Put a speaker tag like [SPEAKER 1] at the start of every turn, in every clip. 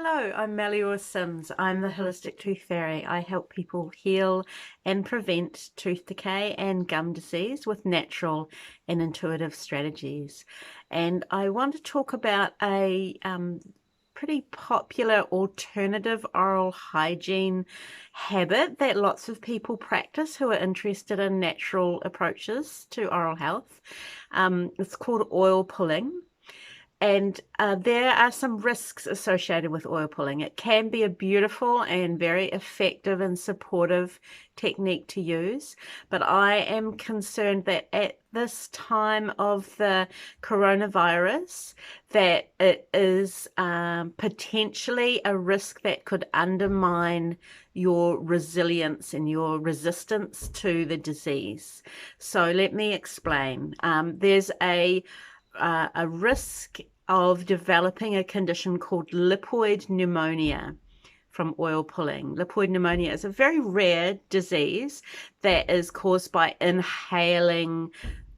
[SPEAKER 1] Hello, I'm Melior Sims. I'm the Holistic Tooth Fairy. I help people heal and prevent tooth decay and gum disease with natural and intuitive strategies. And I want to talk about a pretty popular alternative oral hygiene habit that lots of people practice who are interested in natural approaches to oral health. It's called oil pulling. And there are some risks associated with oil pulling. It can be a beautiful and very effective and supportive technique to use, but I am concerned that at this time of the coronavirus, that it is potentially a risk that could undermine your resilience and your resistance to the disease. So let me explain. There's a risk of developing a condition called lipoid pneumonia from oil pulling. Lipoid pneumonia is a very rare disease that is caused by inhaling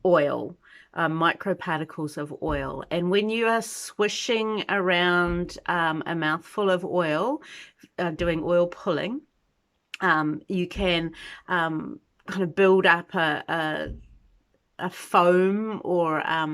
[SPEAKER 1] oil, microparticles of oil. And when you are swishing around a mouthful of oil, doing oil pulling, you can kind of build up a foam or a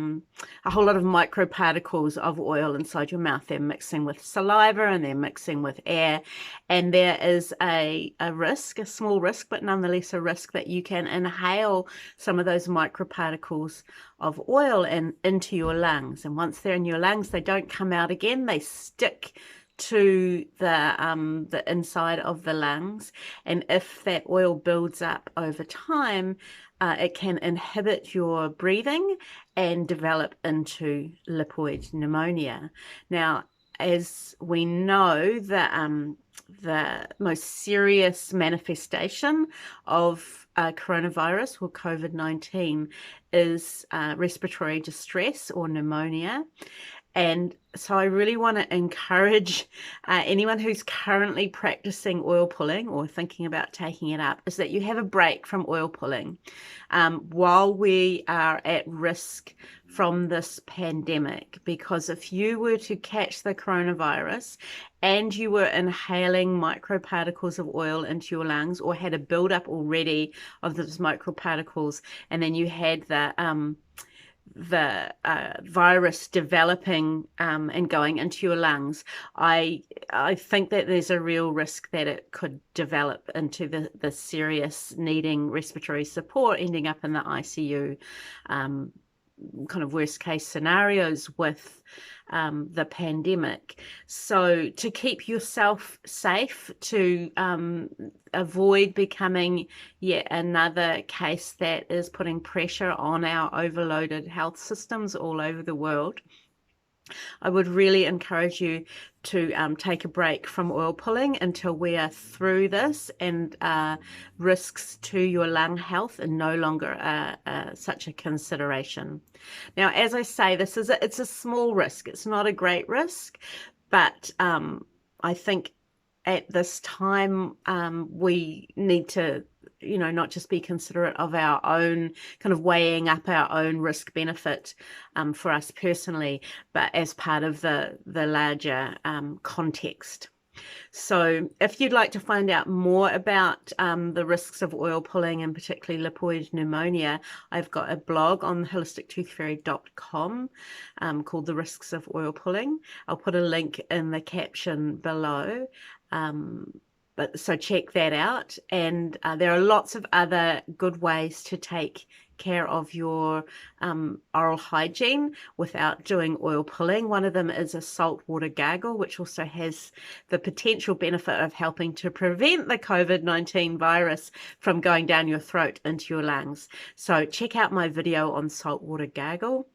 [SPEAKER 1] whole lot of microparticles of oil inside your mouth. They're mixing with saliva and they're mixing with air, and there is a risk, a small risk, but nonetheless a risk that you can inhale some of those microparticles of oil into your lungs. And once they're in your lungs, they don't come out again. They stick to the inside of the lungs, and if that oil builds up over time, it can inhibit your breathing and develop into lipoid pneumonia. Now, as we know, the most serious manifestation of coronavirus or COVID-19 is respiratory distress or pneumonia. And so I really want to encourage anyone who's currently practicing oil pulling or thinking about taking it up is that you have a break from oil pulling while we are at risk from this pandemic. Because if you were to catch the coronavirus and you were inhaling microparticles of oil into your lungs or had a buildup already of those microparticles, and then you had the virus developing and going into your lungs, I think that there's a real risk that it could develop into the serious needing respiratory support, ending up in the ICU, kind of worst case scenarios with the pandemic. So to keep yourself safe, to avoid becoming yet another case that is putting pressure on our overloaded health systems all over the world, I would really encourage you to take a break from oil pulling until we are through this and risks to your lung health are no longer such a consideration. Now, as I say, it's a small risk. It's not a great risk, but I think at this time we need to not just be considerate of our own kind of weighing up our own risk benefit for us personally, but as part of the larger context. So if you'd like to find out more about the risks of oil pulling and particularly lipoid pneumonia, I've got a blog on holistictoothfairy.com called The Risks of Oil Pulling. I'll put a link in the caption below. So check that out. And there are lots of other good ways to take care of your oral hygiene without doing oil pulling. One of them is a saltwater gargle, which also has the potential benefit of helping to prevent the COVID-19 virus from going down your throat into your lungs. So check out my video on saltwater gargle.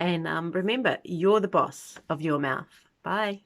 [SPEAKER 1] And remember, you're the boss of your mouth. Bye.